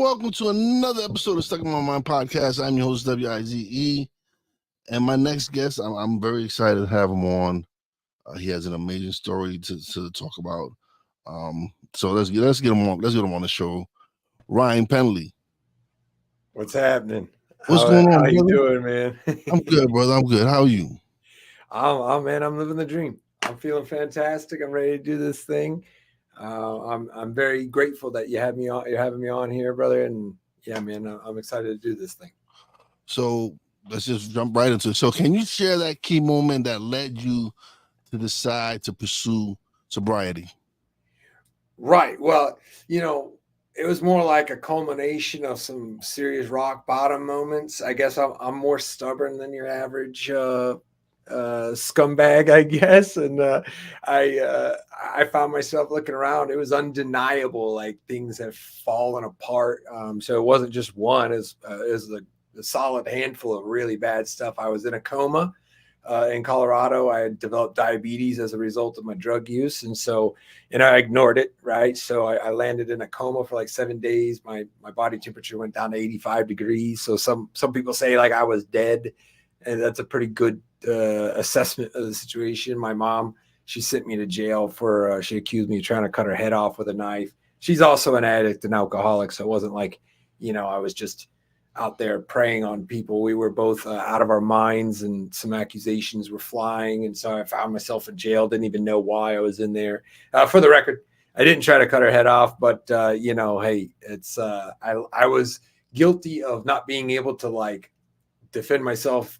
welcome to another episode of Stuck in My Mind podcast. I'm your host, WIZE, and my next guest, I'm very excited to have him on. He has an amazing story to talk about. So let's get him on. Let's get him on the show. Ryan Penley. What's happening? What's going How on, you brother? doing, man? I'm good, brother. I'm good. How are you? Man, I'm living the dream. I'm feeling fantastic. I'm ready to do this thing. I'm very grateful that you had me on. You're having me on here, brother. And yeah, man, I'm excited to do this thing. So let's just jump right into it. So can you share that key moment that led you to decide to pursue sobriety? Right. Well, it was more like a culmination of some serious rock bottom moments. I guess I'm more stubborn than your average scumbag, I guess. And I found myself looking around. It was undeniable, like things have fallen apart. So it wasn't just one; it was a solid handful of really bad stuff. I was in a coma. In Colorado, I had developed diabetes as a result of my drug use. And so, I ignored it. Right. So I landed in a coma for like 7 days. My body temperature went down to 85 degrees. So some people say like I was dead. And that's a pretty good assessment of the situation. My mom, she sent me to jail for, she accused me of trying to cut her head off with a knife. She's also an addict and alcoholic. So it wasn't like, I was just out there preying on people. We were both out of our minds and some accusations were flying. And so I found myself in jail. Didn't even know why I was in there. For the record, I didn't try to cut her head off, but hey, it's, I was guilty of not being able to like defend myself,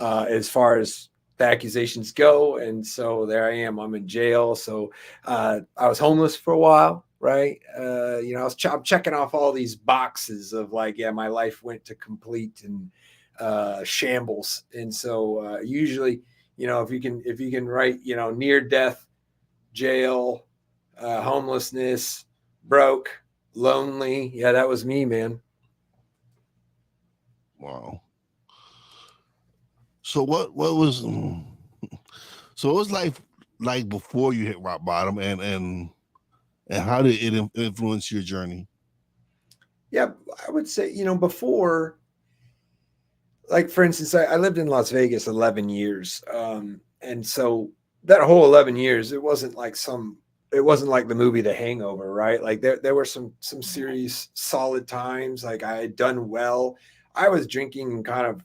as far as the accusations go. And so there I am, I'm in jail. So I was homeless for a while. Right. I'm checking off all these boxes of like, yeah, my life went to complete and shambles. And so usually, if you can write, near death, jail, homelessness, broke, lonely. Yeah, that was me, man. Wow. So what was life like before you hit rock bottom, and how did it influence your journey? Yeah, I would say, before, like, for instance, I lived in Las Vegas 11 years. And so that whole 11 years, it wasn't like the movie The Hangover, right? Like there were some serious solid times. Like I had done well. I was drinking and kind of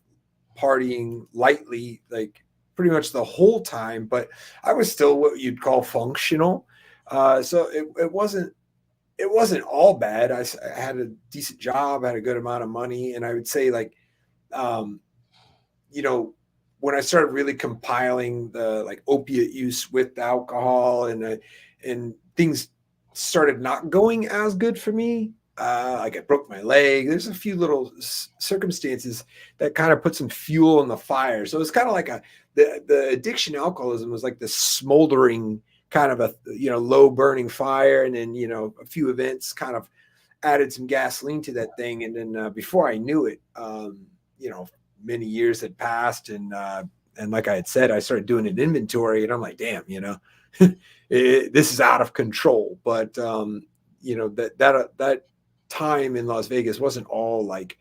partying lightly, like pretty much the whole time, but I was still what you'd call functional. So it wasn't all bad. I had a decent job, had a good amount of money. And I would say like, um, when I started really compiling the like opiate use with the alcohol and things started not going as good for me. Like I broke my leg. There's a few little circumstances that kind of put some fuel in the fire. So it's kind of like the addiction alcoholism was like this smoldering kind of a, low burning fire. And then, a few events kind of added some gasoline to that thing. And then before I knew it, many years had passed, and like I had said, I started doing an inventory, and I'm like, damn, this is out of control. But that time in Las Vegas wasn't all like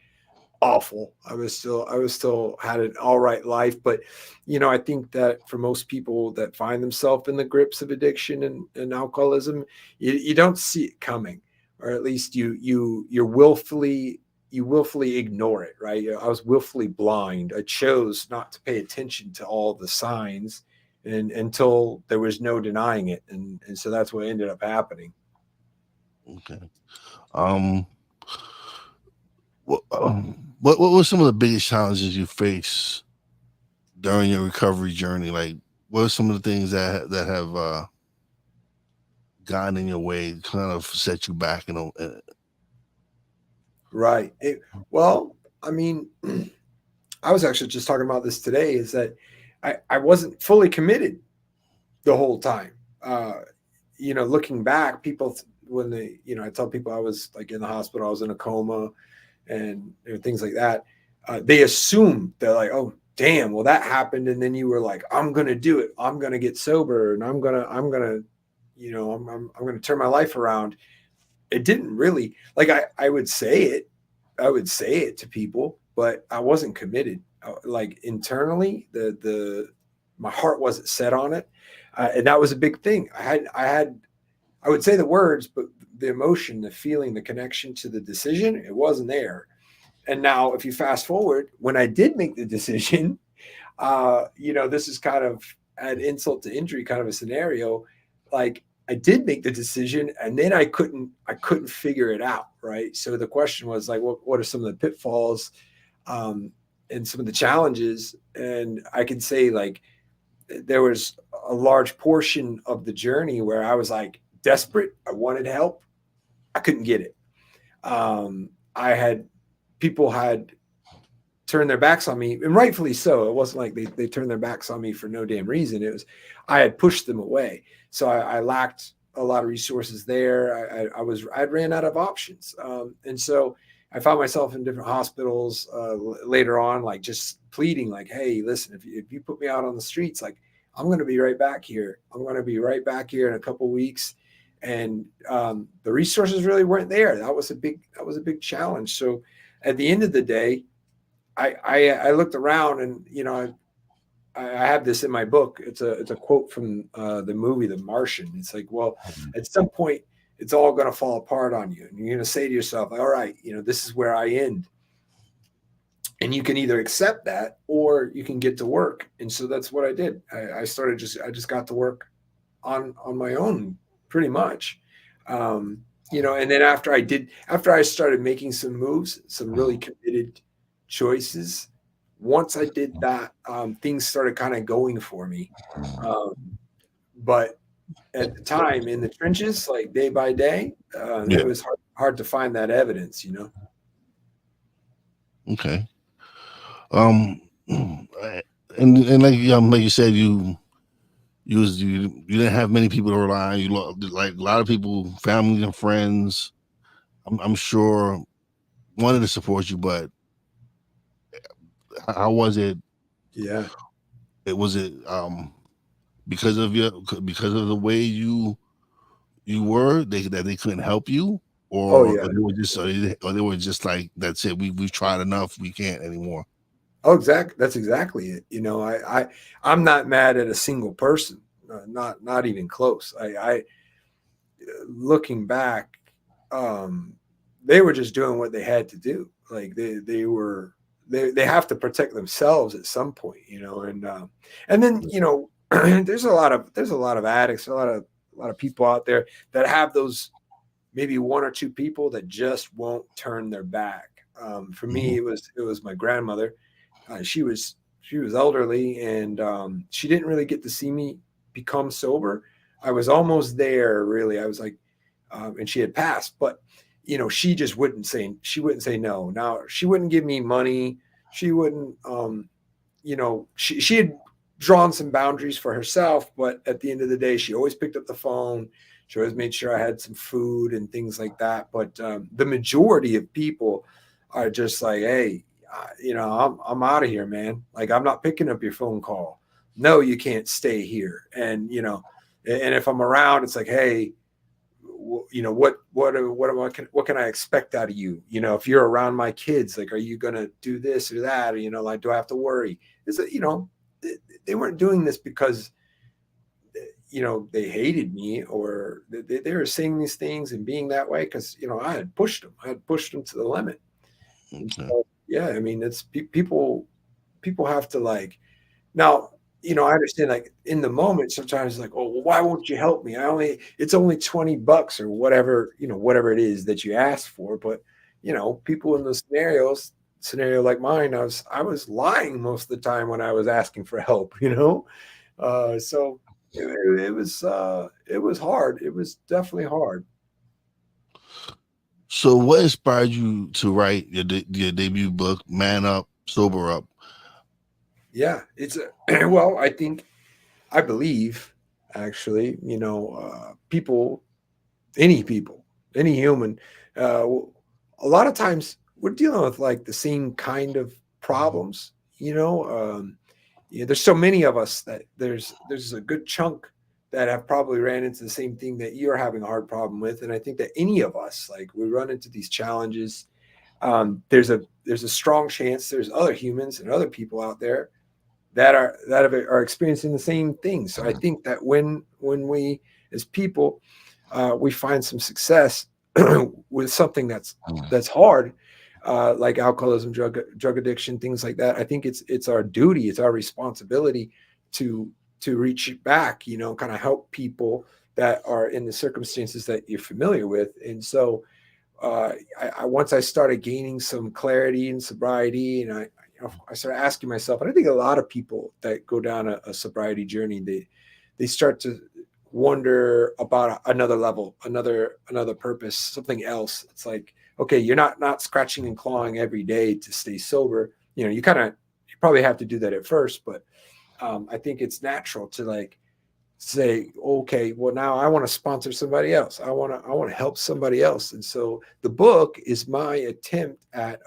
awful. I was still had an all right life, but I think that for most people that find themselves in the grips of addiction and alcoholism, you don't see it coming, or at least you're willfully ignore it, right? I was willfully blind. I chose not to pay attention to all the signs and until there was no denying it. And so that's what ended up happening. Okay. What were some of the biggest challenges you faced during your recovery journey? Like, what are some of the things that have gotten in your way, kind of set you back? Right. Well, I mean, I was actually just talking about this today, is that I wasn't fully committed the whole time. Looking back, people, when they, I tell people I was like in the hospital, I was in a coma and things like that. They assume they're like, oh, damn, well, that happened. And then you were like, I'm going to do it. I'm going to get sober and I'm going to, I'm going to turn my life around. it didn't really, like, I would say it, I would say it to people, but I wasn't committed. Like internally, my heart wasn't set on it, and that was a big thing. I would say the words, but the emotion, the feeling, the connection to the decision, it wasn't there. And now, if you fast forward, when I did make the decision, this is kind of an insult to injury kind of a scenario. Like, I did make the decision, and then I couldn't figure it out. Right. So the question was like, what are some of the pitfalls, um, and some of the challenges? And I can say, like, there was a large portion of the journey where I was like desperate. I wanted help. I couldn't get it. I had People had turned their backs on me, and rightfully so. It wasn't like they turned their backs on me for no damn reason. It was, I had pushed them away. So I lacked a lot of resources there. I'd ran out of options. And so I found myself in different hospitals later on, like just pleading, like, hey, listen, if you put me out on the streets, like, I'm going to be right back here. I'm going to be right back here in a couple of weeks. And the resources really weren't there. That was a big challenge. So at the end of the day, I looked around, and I have this in my book. It's a quote from the movie The Martian. It's like, well, at some point, it's all going to fall apart on you, and you're going to say to yourself, all right, this is where I end. And you can either accept that, or you can get to work. And so that's what I did. I just got to work on my own, pretty much. And then after I started making some moves, some really committed choices, once I did that, things started kind of going for me. Um, but at the time, in the trenches, like day by day, Yeah. it was hard to find that evidence. Okay. Um, and like you said, you didn't have many people to rely on. Like a lot of people, family and friends. I'm sure wanted to support you, but how was it? Yeah. It was it because of the way you were that they couldn't help you, Oh or yeah. they were just like, that's it. We've tried enough. We can't anymore. Oh, exactly. That's exactly it. I'm not mad at a single person. Not even close. I Looking back, um, they were just doing what they had to do. Like they have to protect themselves at some point. And then there's a lot of addicts, a lot of people out there that have those, maybe one or two people that just won't turn their back. For me, Mhm. it was my grandmother. She was elderly, and she didn't really get to see me become sober. I was almost there, really. I was like, and she had passed, but she just wouldn't say no. Now, she wouldn't give me money. She wouldn't, she had drawn some boundaries for herself, but at the end of the day, she always picked up the phone. She always made sure I had some food and things like that. But the majority of people are just like, hey, I'm out of here, man. Like, I'm not picking up your phone call. No, you can't stay here. And and if I'm around, it's like, hey, what can I expect out of you? If you're around my kids, like, are you gonna do this or that? Or, like, do I have to worry? Is it, they weren't doing this because they hated me, or they were saying these things and being that way because I had pushed them to the limit. Okay. So, yeah, I mean, it's people have to, like, now, I understand, like, in the moment, sometimes, like, oh, well, why won't you help me? It's only $20 or whatever it is that you asked for. But, people in the scenario like mine, I was lying most of the time when I was asking for help. So it was hard. It was definitely hard. So, what inspired you to write your debut book, Man Up, Sober Up? Yeah, it's well, I believe, actually, people, any human, a lot of times we're dealing with, like, the same kind of problems. There's so many of us that there's a good chunk that have probably ran into the same thing that you're having a hard problem with. And I think that any of us, like, we run into these challenges. There's a strong chance there's other humans and other people out there are experiencing the same thing. So I think that when we as people we find some success with something that's hard, like alcoholism, drug addiction, things like that. I think it's our duty, it's our responsibility to reach back, kind of help people that are in the circumstances that you're familiar with. And so I once I started gaining some clarity and sobriety, and I started asking myself, and I think a lot of people that go down a sobriety journey, they start to wonder about another level, another purpose, something else. It's like, okay, you're not scratching and clawing every day to stay sober. You probably have to do that at first, but I think it's natural to like say, okay, well, now I want to sponsor somebody else. I want to help somebody else. And so the book is my attempt at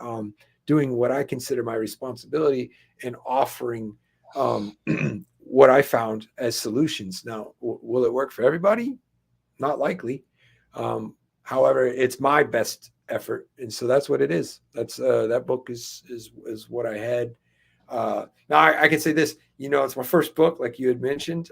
doing what I consider my responsibility and offering what I found as solutions. Now, will it work for everybody? Not likely. However, it's my best effort, and so that's what it is. That's that book is what I had. Now I can say this. It's my first book, like you had mentioned.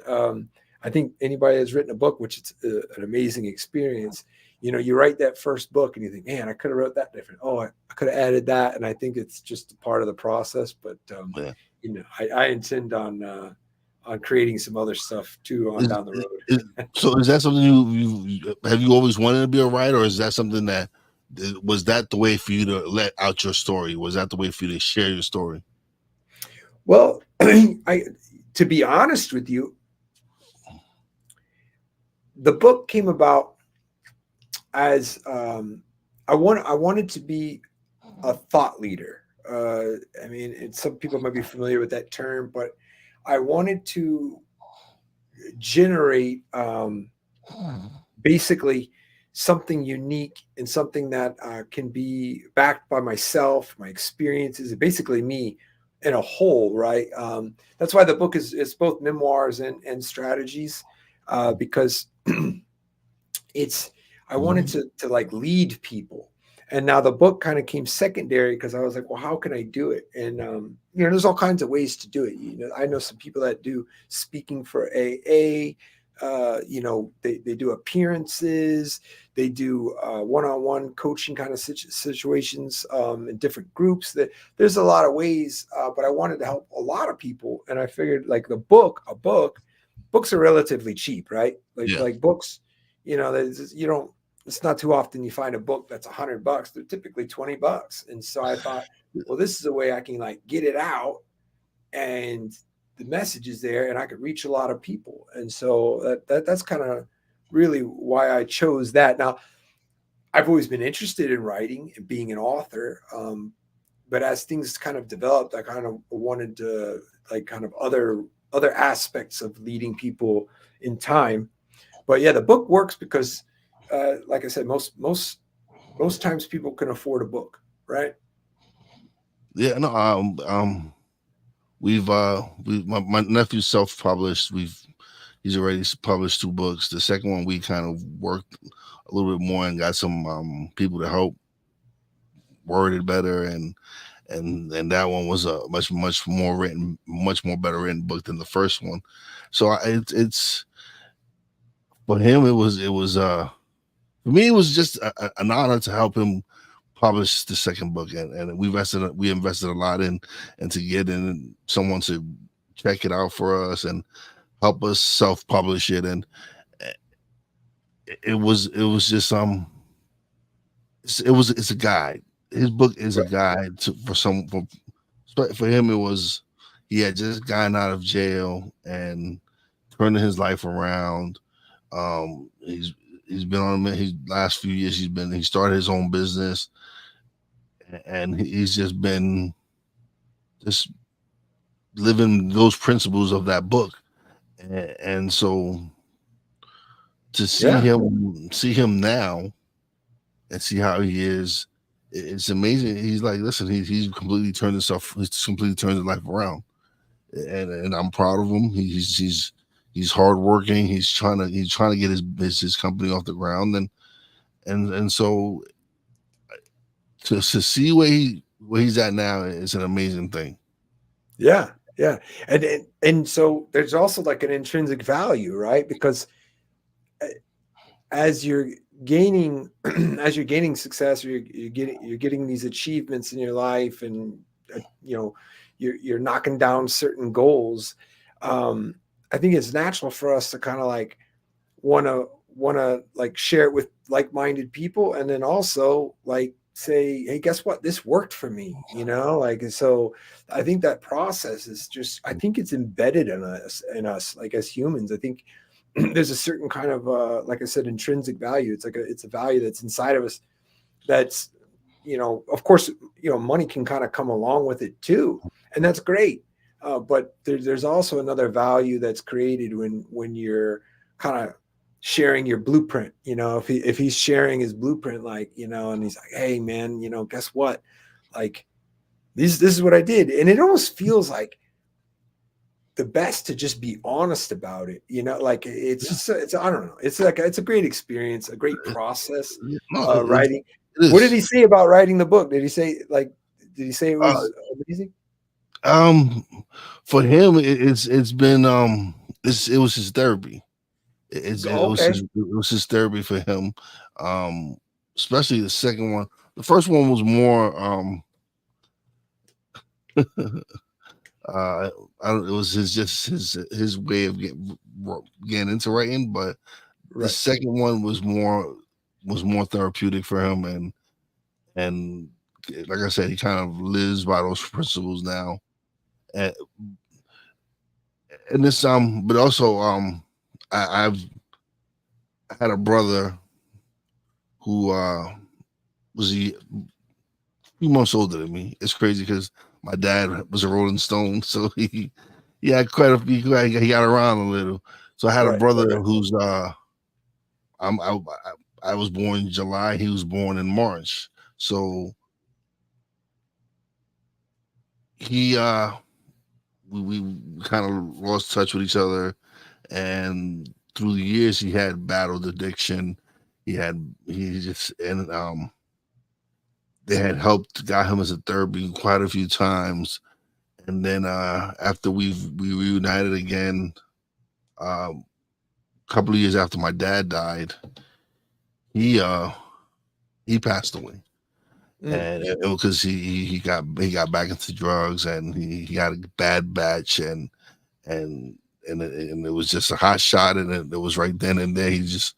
I think anybody that's written a book, which it's an amazing experience, you write that first book and you think, man, I could have wrote that different. Oh, I could have added that. And I think it's just a part of the process. But, I intend on creating some other stuff too on down the road. So is that something you have you always wanted to be a writer, or is that something that was that the way for you to let out your story? Was that the way for you to share your story? Well, to be honest with you, the book came about as I wanted to be a thought leader. Some people might be familiar with that term, but I wanted to generate basically something unique and something that can be backed by myself, my experiences, and basically me in a whole, right? That's why the book is both memoirs and strategies, because I wanted to like lead people. And now the book kind of came secondary because I was like, well, how can I do it? And there's all kinds of ways to do it. I know some people that do speaking for AA. They do appearances. They do one-on-one coaching kind of situations in different groups. There's a lot of ways, but I wanted to help a lot of people. And I figured like books are relatively cheap, right? Like books, it's not too often you find a book that's $100. They're typically $20. And so I thought, well, this is a way I can like get it out and the message is there and I could reach a lot of people. And so that's kind of really why I chose that. Now, I've always been interested in writing and being an author. But as things kind of developed, I kind of wanted to like kind of other aspects of leading people in time. But yeah, the book works because like I said, most times people can afford a book, right? Yeah, no, my nephew self-published. He's already published 2 books. The second one we kind of worked a little bit more and got some people to help word it better, and that one was a much more better written book than the first one. So it's for him for me it was just an honor to help him publish the second book, and we invested a lot into getting someone to check it out for us and help us self-publish it. And it was just it's a guide. His book is a guide for him. It was, he had just gotten out of jail and turning his life around. He's been on his last few years. He started his own business, and he's just been just living those principles of that book. And so to see him now and see how he is, it's amazing. He's like, listen, he's completely turned his life around, and I'm proud of him. He's hardworking. He's trying to get his company off the ground, and so to see where he's at now is an amazing thing. Yeah, yeah, and so there's also like an intrinsic value, right? Because uh, as you're gaining as you're gaining success, or you're getting these achievements in your life, and you know you're knocking down certain goals. um I think it's natural for us to kind of like want to like share it with like-minded people, and then also like say, hey, guess what, this worked for me, like. And so I think that process is just, I think it's embedded in us like as humans. I think there's a certain kind of like I said, intrinsic value. It's a value that's inside of us, that's, of course, money can kind of come along with it too, and that's great. But there's also another value that's created when you're kind of sharing your blueprint. If he's sharing his blueprint, like, and he's like, hey man, guess what, like, this is what I did. And it almost feels like the best to just be honest about it. Like it's Yeah, just, it's, I don't know, it's like, it's a great experience, a great process. yeah. No, Writing. it What did is. he say about writing the book? Did he say, like, did he say it Uh, was amazing? um, for him, it's been it was his therapy. Okay. It was his therapy for him. Um, Especially the second one. The first one was more uh it was his way of getting into writing, but the Right. second one was more therapeutic for him, and like I said, he kind of lives by those principles now. And, and this but also I've had a brother who was a few months older than me. It's crazy because my dad was a Rolling Stone, so he had quite a few. He got around a little. So I had a Right. brother Right. who's I'm I was born in July. He was born in March. So he we kind of lost touch with each other, and through the years he had battled addiction. He just and they had helped got him as a therapy quite a few times. And then after we reunited again, a couple of years after my dad died, he uh he passed away. Mm. And it was because he got back into drugs, and he got a bad batch, and and it was just a hot shot, and it was right then and there. He just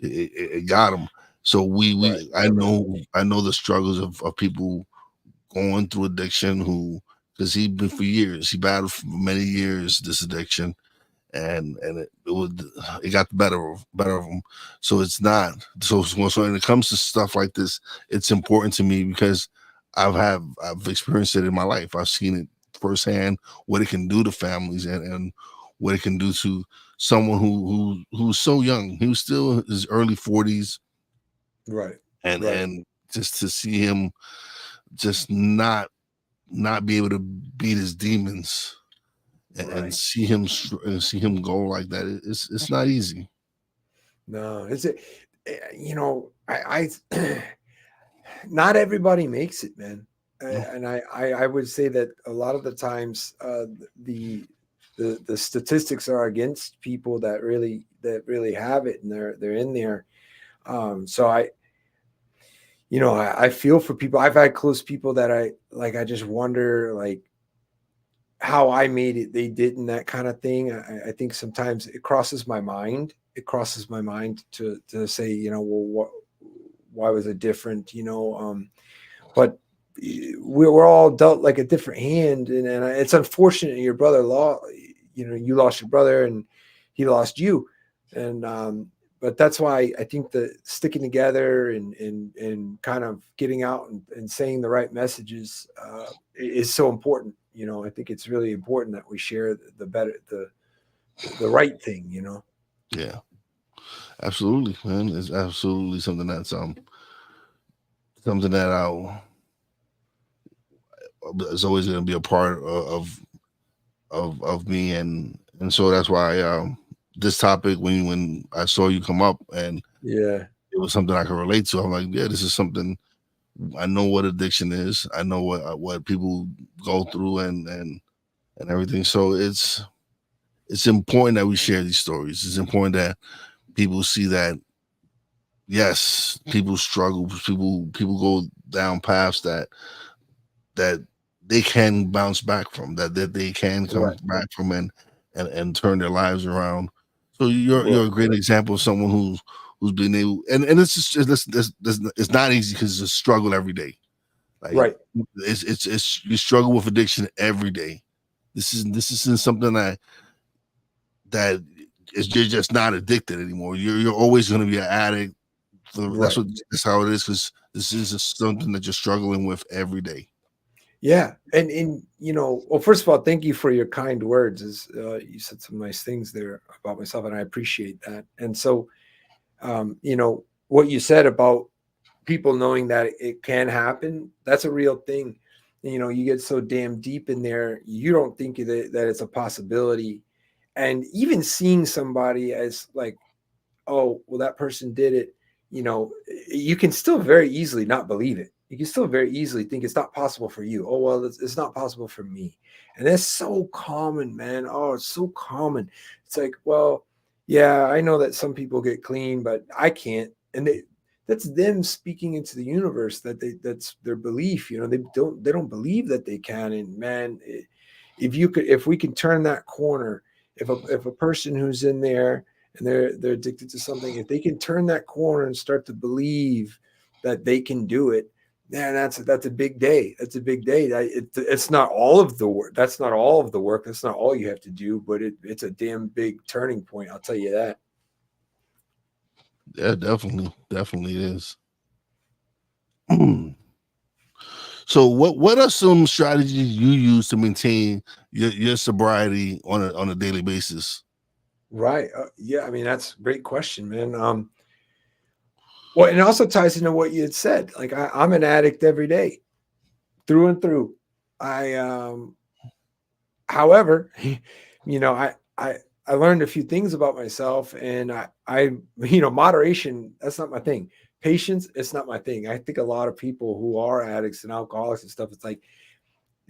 it got him. So Right. we Right. Right. I know the struggles of people going through addiction, who, because he been for years, he battled for many years this addiction, and it got the better of him. So it's not so when it comes to stuff like this, it's important to me because I've experienced it in my life. I've seen it firsthand, what it can do to families, and what it can do to someone who's so young. He was still in his early 40s, Right. Right. and just to see him just not be able to beat his demons, and Right. see him go like that. It's not easy. No, is it? I not everybody makes it, man. No, And I would say that a lot of the times, the the statistics are against people that really have it, and they're in there. So I feel for people. I've had close people that I like. I just wonder, like, how I made it, they didn't, that kind of thing. I think sometimes it crosses my mind. It crosses my mind to say, well, why was it different? But we're all dealt like a different hand, and it's unfortunate your brother lost. You lost your brother, and he lost you, and but that's why I think that sticking together and kind of getting out and saying the right messages is so important. I think it's really important that we share the right thing. yeah, absolutely, man. It's absolutely something that's something that I is always going to be a part of me, and so that's why this topic when I saw you come up, and Yeah. it was something I could relate to. I'm like, yeah, this is something. I know what addiction is. I know what people go through and everything. So it's important that we share these stories. It's important that people see that yes, people struggle. People go down paths that they can bounce back from. That they can come Right. back from and turn their lives around. So you're Well, a great example of someone who's been able, and it's just it's not easy because it's a struggle every day. Like right. it's you struggle with addiction every day. This isn't something that is you're just not addicted anymore. You're always going to be an addict. Right. That's how it is because this is just something that you're struggling with every day. Yeah. And well, first of all, thank you for your kind words. As you said some nice things there about myself, and I appreciate that. And so, what you said about people knowing that it can happen, that's a real thing. You get so damn deep in there, you don't think that it's a possibility. And even seeing somebody as like, oh, well, that person did it, you can still very easily not believe it. You can still very easily think it's not possible for you. Oh, well, it's not possible for me. And that's so common, man. Oh, it's so common. It's like, well, yeah, I know that some people get clean, but I can't. And that's them speaking into the universe that's their belief. They don't believe that they can. And man, if we can turn that corner, if a person who's in there and they're addicted to something, if they can turn that corner and start to believe that they can do it, man, that's a big day. That's a big day. It's not all of the work. That's not all of the work. That's not all you have to do, but it's a damn big turning point. I'll tell you that. Yeah, definitely is. So what are some strategies you use to maintain your sobriety on a daily basis? Right. Yeah. I mean, that's a great question, man. Well, and it also ties into what you had said. Like I'm an addict every day, through and through. I However, I learned a few things about myself, and moderation, that's not my thing. Patience, it's not my thing. I think a lot of people who are addicts and alcoholics and stuff, it's like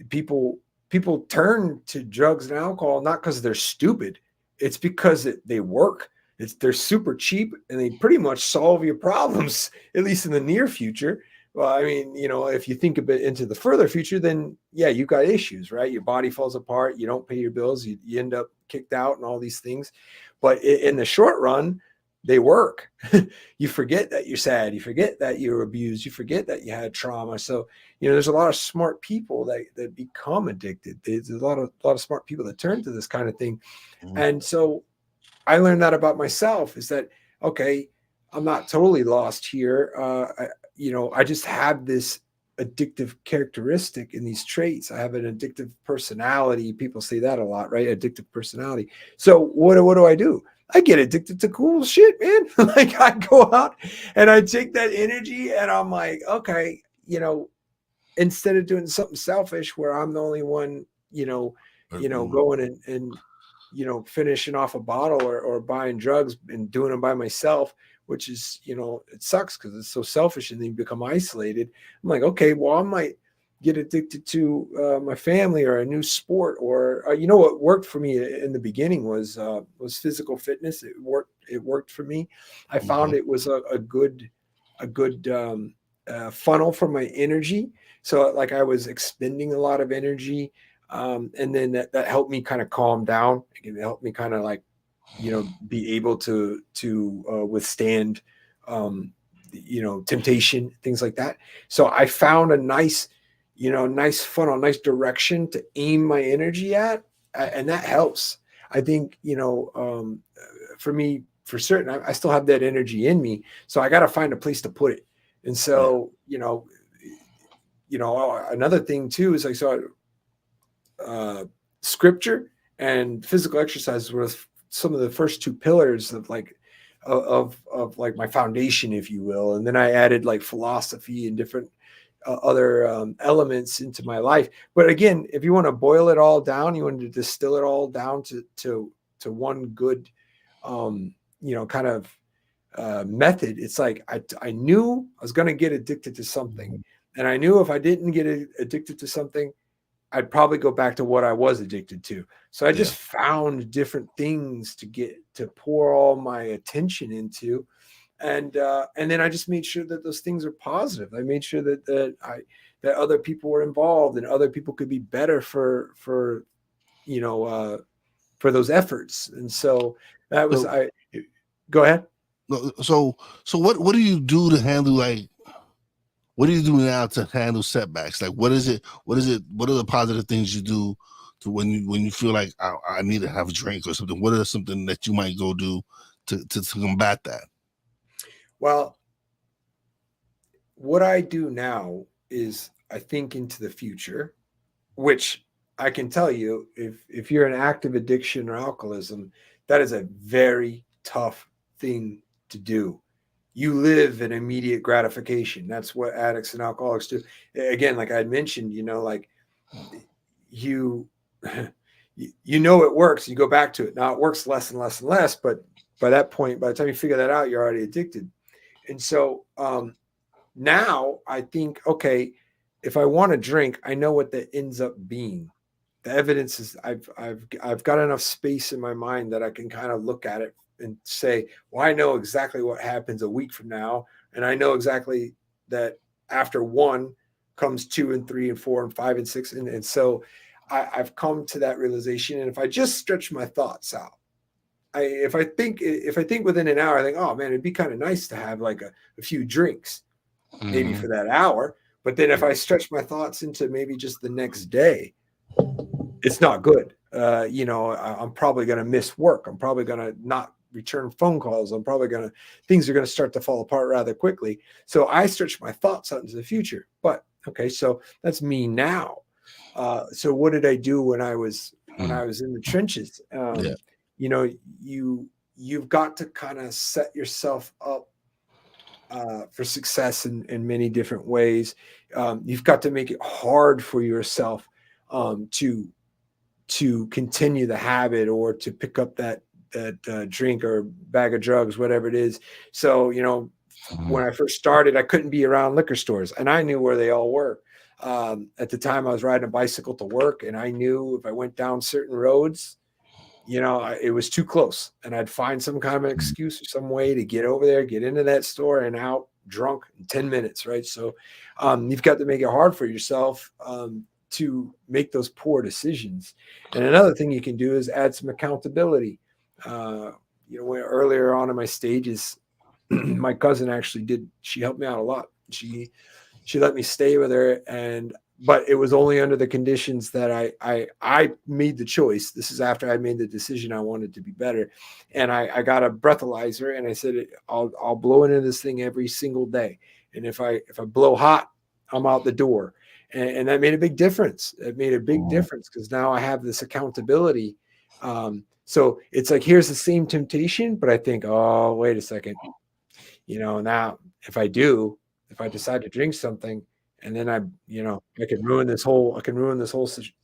people people turn to drugs and alcohol not because they're stupid. It's because they work. They're super cheap and they pretty much solve your problems, at least in the near future. Well, I mean, if you think a bit into the further future, then yeah, you've got issues, right? Your body falls apart, you don't pay your bills, you end up kicked out and all these things. But in the short run, they work. You forget that you're sad, you forget that you're abused, you forget that you had trauma. So there's a lot of smart people that become addicted. There's a lot of smart people that turn to this kind of thing. Mhm. And so I learned that about myself, is that, okay, I'm not totally lost here. I just have this addictive characteristic in these traits. I have an addictive personality. People say that a lot, right? Addictive personality. So what do I do? I get addicted to cool shit, man. Like I go out and I take that energy and I'm like, okay, instead of doing something selfish where I'm the only one, going and finishing off a bottle or buying drugs and doing them by myself, which is, it sucks because it's so selfish and then you become isolated. I'm like, okay, well, I might get addicted to my family or a new sport, or what worked for me in the beginning was physical fitness. It worked for me. I found Mhm. it was a good funnel for my energy. So like I was expending a lot of energy, and then that helped me kind of calm down. It helped me kind of like be able to withstand temptation, things like that. So I found a nice funnel, nice direction to aim my energy at, and that helps. I think for me, for certain, I still have that energy in me, so I got to find a place to put it. And Yeah. so another thing too is I saw scripture and physical exercises were some of the first two pillars of like my foundation, if you will. And then I added like philosophy and different other elements into my life. But again, if you want to boil it all down, you want to distill it all down to one good kind of method. It's like I knew I was going to get addicted to something, and I knew if I didn't get addicted to something, I'd probably go back to what I was addicted to. So I Yeah. just found different things to pour all my attention into, and then I just made sure that those things are positive. I made sure that other people were involved and other people could be better you know uh, for those efforts. And so that was So I. Go ahead. so what do you do to handle like what do you do now to handle setbacks? Like what is it? What is it? What are the positive things you do to when you feel like I need to have a drink or something? What are something that you might go do to combat that? Well, what I do now is I think into the future, which I can tell you, if you're an active addiction or alcoholism, that is a very tough thing to do. You live in immediate gratification. That's what addicts and alcoholics do. Again, like I had mentioned, like you you know it works, you go back to it. Now it works less and less and less, but by that point, by the time you figure that out, you're already addicted. And so now I think, okay, if I want to drink, I know what that ends up being. The evidence is I've got enough space in my mind that I can kind of look at it and say, well, I know exactly what happens a week from now, and I know exactly that after one comes two and three and four and five and six, and so I've come to that realization. And if I just stretch my thoughts out, if I think within an hour, I think, oh man, it'd be kind of nice to have like a few drinks maybe Mm-hmm. for that hour. But then if I stretch my thoughts into maybe just the next day, it's not good. I'm probably going to miss work. I'm probably going to not return phone calls. Things are going to start to fall apart rather quickly. So I stretch my thoughts out into the future. But okay, so that's me now. So what did I do when I was in the trenches? Yeah. You know, you've got to kind of set yourself up for success in many different ways. You've got to make it hard for yourself to continue the habit or to pick up that drink or bag of drugs, whatever it is. So Mm-hmm. when I first started, I couldn't be around liquor stores, and I knew where they all were. At the time, I was riding a bicycle to work, and I knew if I went down certain roads, it was too close, and I'd find some kind of an excuse or some way to get over there, get into that store, and out drunk in 10 minutes, right? So you've got to make it hard for yourself to make those poor decisions. And another thing you can do is add some accountability. Earlier on in my stages, my cousin actually she helped me out a lot. She let me stay with her, but it was only under the conditions that I made the choice. This is after I made the decision I wanted to be better. And I got a breathalyzer, and I said, I'll blow into this thing every single day. And if I blow hot, I'm out the door. And that made a big difference. It made a big difference because now I have this accountability. So it's like, here's the same temptation, but I think, oh, wait a second. Now if I decide to drink something, and then I can ruin this whole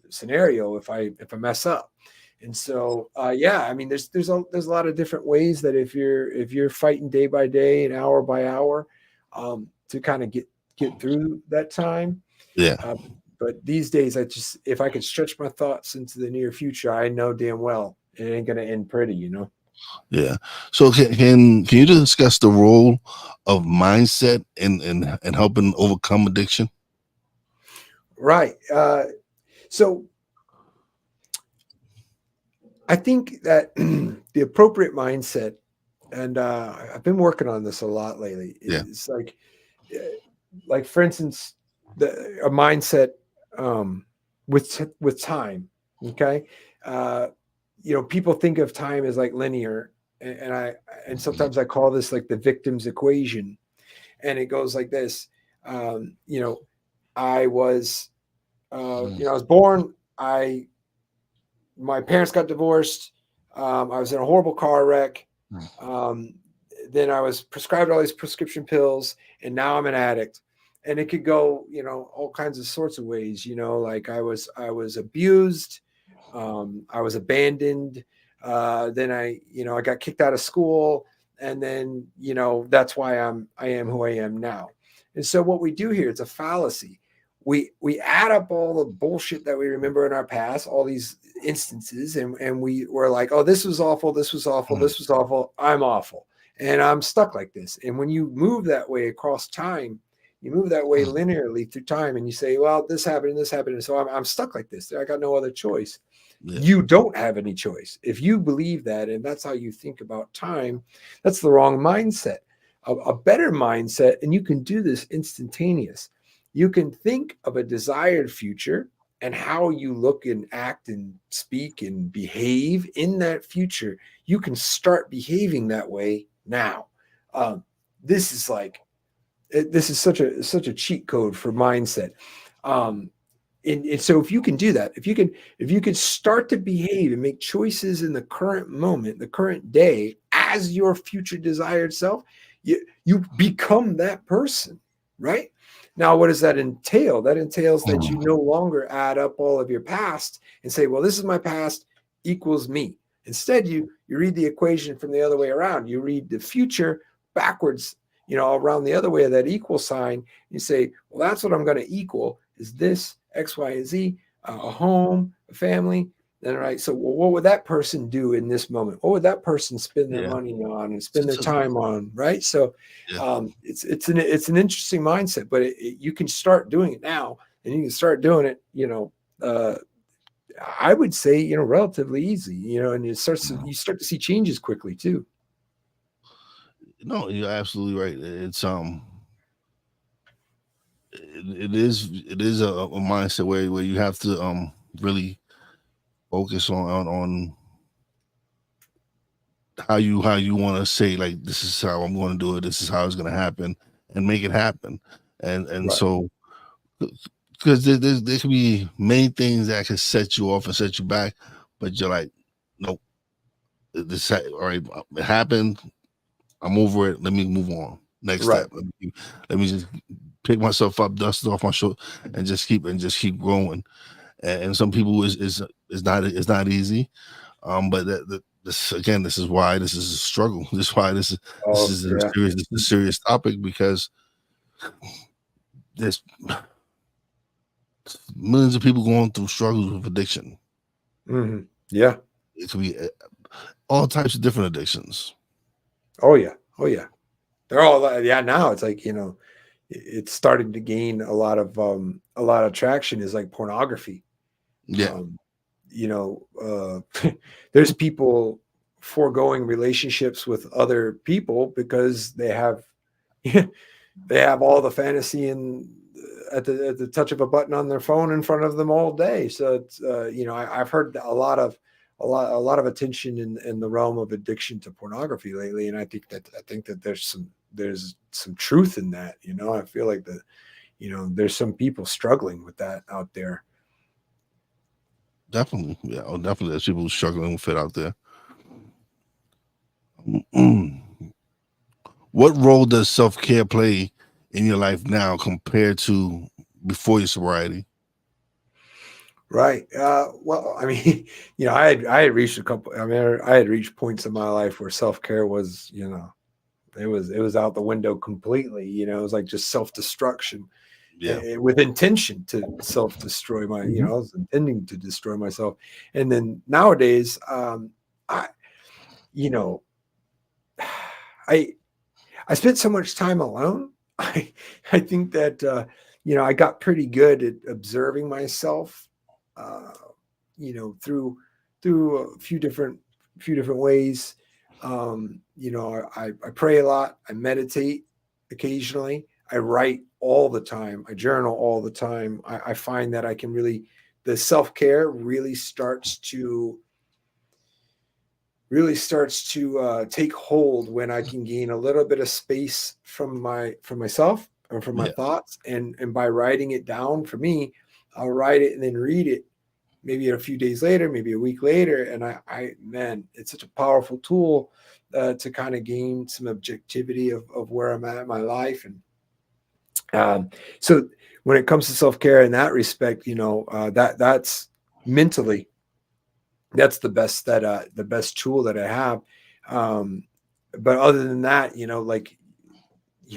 scenario if I mess up. And so, yeah, I mean, there's a lot of different ways that if you're fighting day by day and hour by hour, to kind of get through that time. Yeah. Uh, but these days, if I could stretch my thoughts into the near future, I know damn well it ain't going to end pretty. Yeah. So can you discuss the role of mindset in helping overcome addiction? Right. So I think that the appropriate mindset, and I've been working on this a lot lately, Yeah. is like for instance, a mindset with time. Okay, uh, people think of time as like linear, and sometimes I call this like the victim's equation, and it goes like this. Um, you know, I was, I was born. My parents got divorced. I was in a horrible car wreck. Um, then I was prescribed all these prescription pills, and now I'm an addict. And it could go, all kinds of sorts of ways. Like I was abused, I was abandoned, Then I got kicked out of school, and then that's why I am who I am now. And so what we do here, it's a fallacy. We add up all the bullshit that we remember in our past, all these instances, and we're like, oh, this was awful, this was awful, Mhm. this was awful, I'm awful, and I'm stuck like this. And when you move that way across time, you move that way Mhm. linearly through time, and you say, well, this happened and this happened, and so I'm stuck like this. I got no other choice. Yeah. You don't have any choice. If you believe that, and that's how you think about time, that's the wrong mindset. A better mindset, and you can do this instantaneous. You can think of a desired future and how you look and act and speak and behave in that future. You can start behaving that way now. Um, this is like this is such a cheat code for mindset. Um, and so if you can do that, if you can start to behave and make choices in the current moment, the current day, as your future desired self, you become that person, right? Now, what does that entail? That entails that you Mhm. no longer add up all of your past and say, well, this is my past equals me. Instead, you read the equation from the other way around. You read the future backwards, around the other way of that equal sign. You say, well, that's what I'm going to equal is this X, Y, and Z, a home, a family. Then, right. So, well, what would that person do in this moment? What would that person spend their Yeah. money on and spend their So, time on? Right. So, yeah. it's an interesting mindset, but you can start doing it now, and you can start doing it. Uh, I would say relatively easy. And you start to see changes quickly too. No, you're absolutely right. It is a mindset where you have to really focus on how you want to say, like, this is how I'm going to do it, this is how it's going to happen, and make it happen. And Right. so, because there can be many things that can set you off and set you back, but you're like, nope, all right, it happened, I'm over it, let me move on, next Right. step, let me just pick myself up, dust it off my shoulder, and just keep growing. And some people is not easy. But this again, this is why this is a struggle. This is why this Oh is a yeah. serious this is a serious topic, because there's millions of people going through struggles with addiction. Yeah. It could be all types of different addictions. Oh yeah. Oh yeah. They're all yeah. Now it's like it's starting to gain a lot of traction. Is like pornography. Yeah, Um, there's people foregoing relationships with other people because they have all the fantasy and at the touch of a button on their phone in front of them all day. So it's I've heard a lot of attention in the realm of addiction to pornography lately, and I think that there's some truth in that. I feel like there's some people struggling with that out there. definitely. Yeah, oh, definitely. There's people struggling with it out there. What role does self care play in your life now compared to before your sobriety? Right. Well, I mean, I had reached a couple. I mean, I had reached points in my life where self care was, it was out the window completely. It was like just self destruction, Yeah. with intention to self destroy Hmm. I was intending to destroy myself. And then nowadays, I, you know, I I spent so much time alone. I think that I got pretty good at observing myself. Uh, through a few different ways. I pray a lot. I meditate occasionally. I write all the time. I journal all the time. I find that I can really the self care really starts to take hold when I can gain a little bit of space from myself or from my Yeah. thoughts, and by writing it down for me, I'll write it and then read it maybe a few days later, maybe a week later, and man, it's such a powerful tool to kind of gain some objectivity of where I'm at in my life, and so when it comes to self care in that respect, that's mentally. that's the best tool that I have. Um, but other than that, like,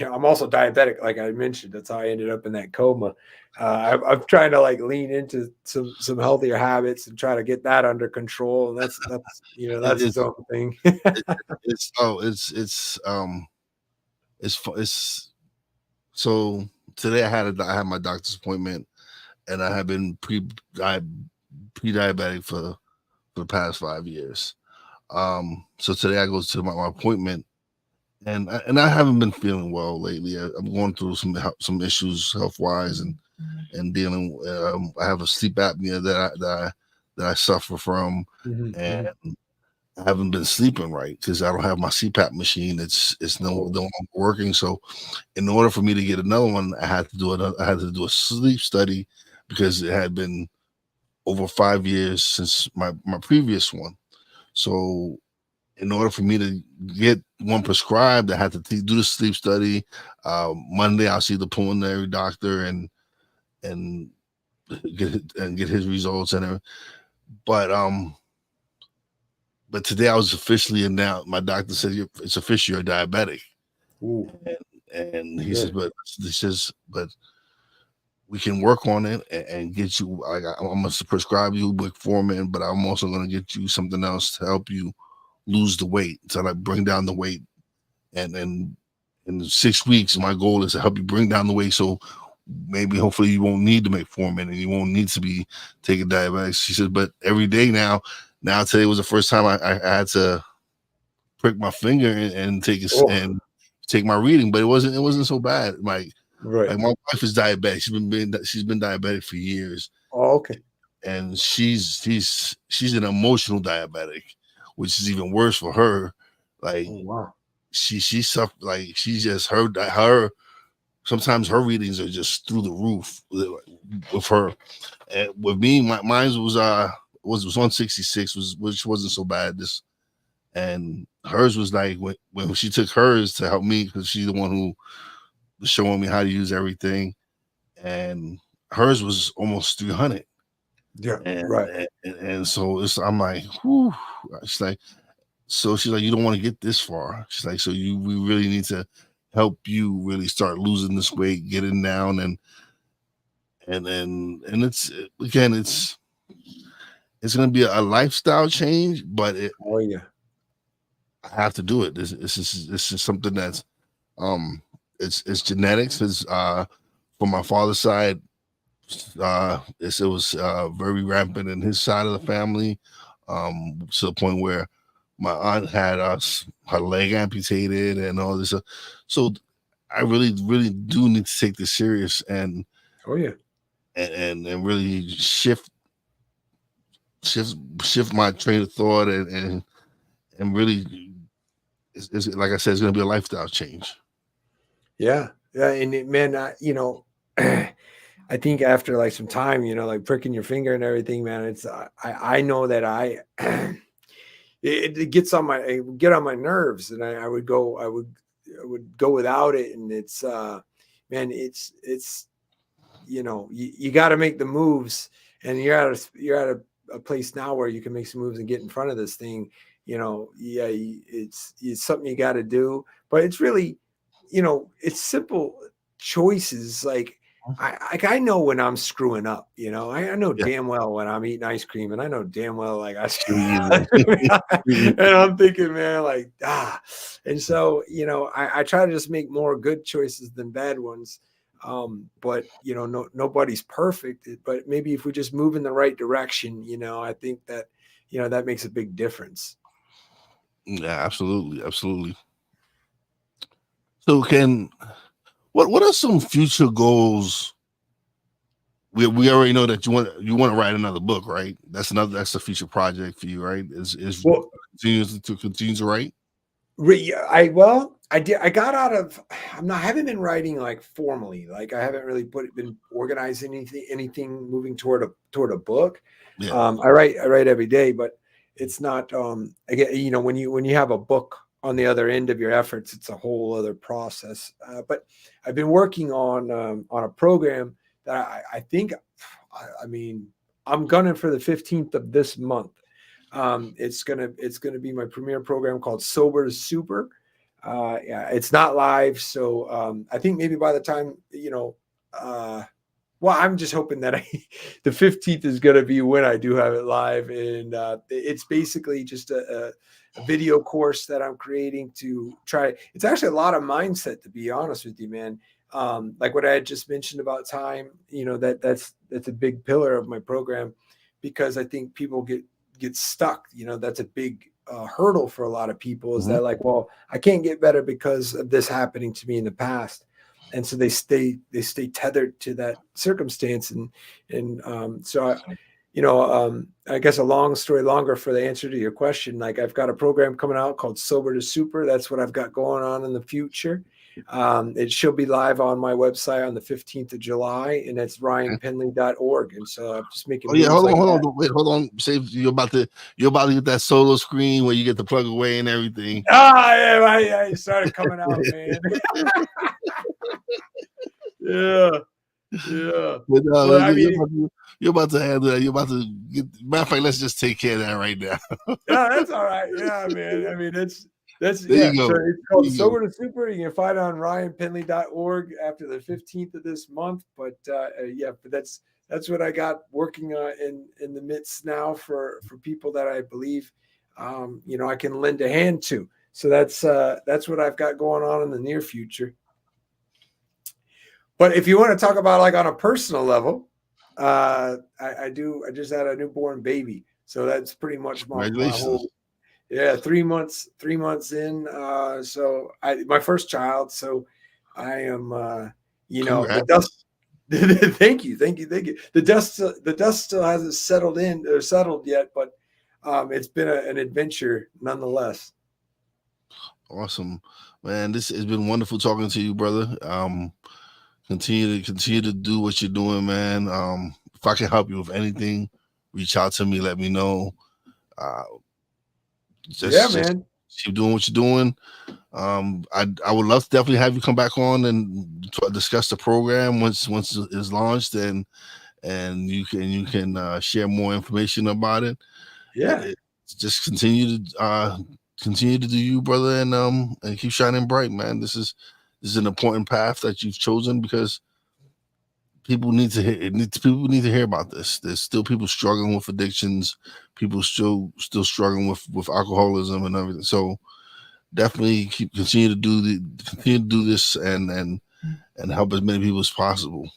I'm also diabetic, like I mentioned. That's how I ended up in that coma. I'm trying to like lean into some healthier habits and try to get that under control. And It, that's its it's own thing. it, it's oh it's so today I had my doctor's appointment, and I have been pre-diabetic for the past 5 years. So today I go to my appointment, and I haven't been feeling well lately. I'm going through some issues health wise, and dealing. I have a sleep apnea that I suffer from, Mhm, and mhm. I haven't been sleeping right because I don't have my CPAP machine. It's no Oh, longer working. So in order for me to get another one, I had to do a sleep study because it had been over 5 years since my previous one. So in order for me to get one prescribed, I had to do the sleep study. Monday, I'll see the pulmonary doctor and get his results and everything. But but today I was officially announced. My doctor said it's official. You're diabetic, ooh, and he says, good. but we can work on it and get you. I'm gonna prescribe you metformin, but I'm also gonna get you something else to help you lose the weight, to like bring down the weight. And in 6 weeks, my goal is to help you bring down the weight. So maybe hopefully you won't need to make metformin and you won't need to be taking diabetics. She said, but every day now today was the first time I had to prick my finger and Oh, and take my reading, but it wasn't so bad. right. Like my wife is diabetic. She's been diabetic for years, Oh, okay. and she's an emotional diabetic, which is even worse for her. Like Oh, wow. she suffered, like she just heard that her sometimes her readings are just through the roof with her. And with me, mine was 166, which wasn't so bad. This and hers was like when she took hers to help me because she's the one who was showing me how to use everything, and hers was almost 300. Yeah, And right. and so I'm like, whew. She's like, so she's like, you don't want to get this far. She's like, so we really need to help you really start losing this weight, getting down, and it's again, it's gonna be a lifestyle change, but Oh, yeah. I have to do it. This is something that's um it's genetics. It's from my father's side, it was very rampant in his side of the family, to the point where my aunt had her leg amputated and all this. So I really do need to take this serious Oh, yeah. and really shift shift my train of thought and really, it's like I said, it's going to be a lifestyle change. Yeah. Yeah. And man, I think after like some time, like pricking your finger and everything, man, I know that it gets on it would get on my nerves, and I would go without it. And man, it's, you got to make the moves, and you're at a place now where you can make some moves and get in front of this thing. Yeah, it's something you got to do, but it's really, it's simple choices. Like I know when I'm screwing up. I know Yeah, damn well when I'm eating ice cream, and I know damn well like me and either. I'm thinking, man, like and so I try to just make more good choices than bad ones. But nobody's perfect. But maybe if we just move in the right direction, I think that that makes a big difference. Yeah, absolutely, absolutely. So, what are some future goals? We already know that you want to write another book, right? That's a future project for you, right? Is Well, continue to write. I did. I got out of. I haven't been writing like formally. Like I haven't really been organizing anything moving toward a book. Yeah, I write every day, but it's not. Again, when you have a book on the other end of your efforts, it's a whole other process. But I've been working on a program that I think. I mean, I'm gunning for the 15th of this month. It's gonna be my premiere program called Sober to Super. Yeah, it's not live, so I think maybe by the time well, I'm just hoping that the 15th is going to be when I do have it live. And it's basically just a video course that I'm creating to try. It's actually a lot of mindset, to be honest with you, man. Like what I had just mentioned about time, that's a big pillar of my program, because I think people get stuck. That's a big hurdle for a lot of people, is that like, well, I can't get better because of this happening to me in the past. And so they stay tethered to that circumstance, so I guess a long story longer for the answer to your question. Like, I've got a program coming out called Sober to Super. That's what I've got going on in the future. It should be live on my website on the 15th of July, and it's ryanpenley.org. And so I'm just making. Oh yeah, hold on. Say you're about to get that solo screen where you get the plug away and everything. I started coming out, man. Yeah. But you're about to handle that. You're about to get. Matter of fact, let's just take care of that right now. Yeah, that's all right. Yeah, man. I mean, that's there you go. So it's called Sober to Super. You can find it on ryanpenley.org after the 15th of this month. But but that's what I got working in the midst now for people that I believe I can lend a hand to. So that's what I've got going on in the near future. But if you want to talk about like on a personal level, I just had a newborn baby, so that's pretty much my whole. Yeah, 3 months in. So my first child. So I am, the dust. Thank you. The dust still hasn't settled yet, but it's been an adventure nonetheless. Awesome, man. This has been wonderful talking to you, brother. Continue to do what you're doing, man. If I can help you with anything, reach out to me. Let me know. Just keep doing what you're doing. I would love to definitely have you come back on and discuss the program once it's launched, and you can share more information about it. Yeah. Just continue to do you, brother, and keep shining bright, man. This is an important path that you've chosen, because people need to hear about this. There's still people struggling with addictions, people still struggling with alcoholism and everything. So definitely continue to do this and help as many people as possible.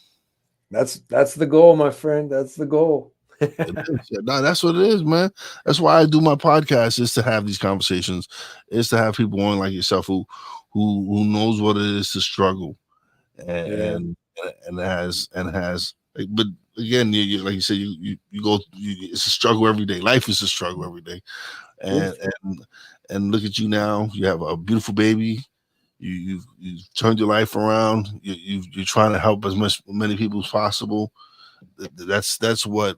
That's the goal, my friend. That's the goal. No, that's what it is, man. That's why I do my podcast, is to have these conversations, is to have people on like yourself who knows what it is to struggle, and has but again, you like you said, you go, it's a struggle every day. Life is a struggle every day, and look at you now. You have a beautiful baby. You've turned your life around. You're trying to help many people as possible. That's what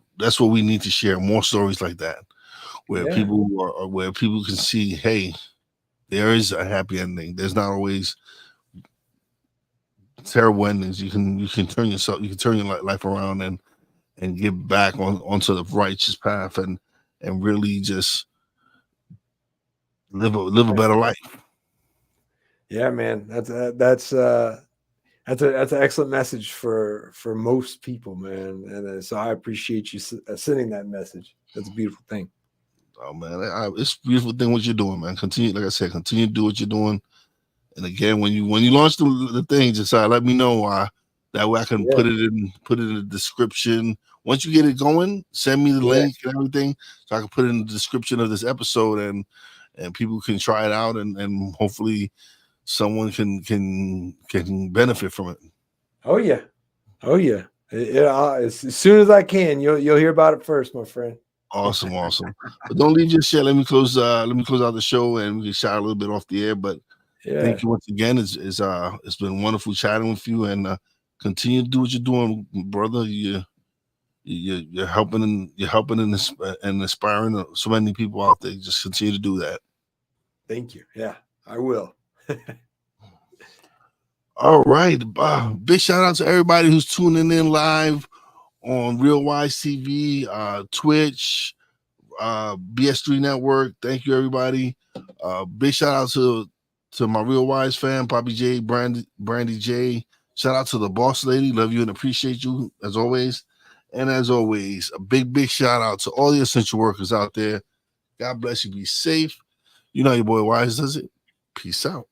we need to share. More stories like that, where people can see, hey, there is a happy ending. There's not always terrible endings. You can turn your life around and get back onto the righteous path and really just live a better life. Yeah, man. That's an excellent message for most people, man. And so I appreciate you sending that message. That's a beautiful thing. Oh man, it's a beautiful thing what you're doing, man. Continue, like I said, continue to do what you're doing. And again, when you launch the thing, just let me know. That way I can put it in the description. Once you get it going, send me the link and everything, so I can put it in the description of this episode, and people can try it out, and hopefully someone can benefit from it. Oh yeah. As soon as I can, you'll hear about it first, my friend. Awesome. But don't leave just yet. Let me close out the show, and we can shout a little bit off the air. But thank you once again. It's been wonderful chatting with you, and continue to do what you're doing, brother. You're helping and inspiring so many people out there. Just continue to do that. Thank you. Yeah, I will. All right. Big shout out to everybody who's tuning in live on Real Wise TV, Twitch, BS3 Network. Thank you, everybody. Big shout out to my Real Wise fan, Poppy J, Brandy J. Shout out to the boss lady. Love you and appreciate you as always. And as always, a big shout out to all the essential workers out there. God bless you. Be safe. You know your boy Wise does it. Peace out.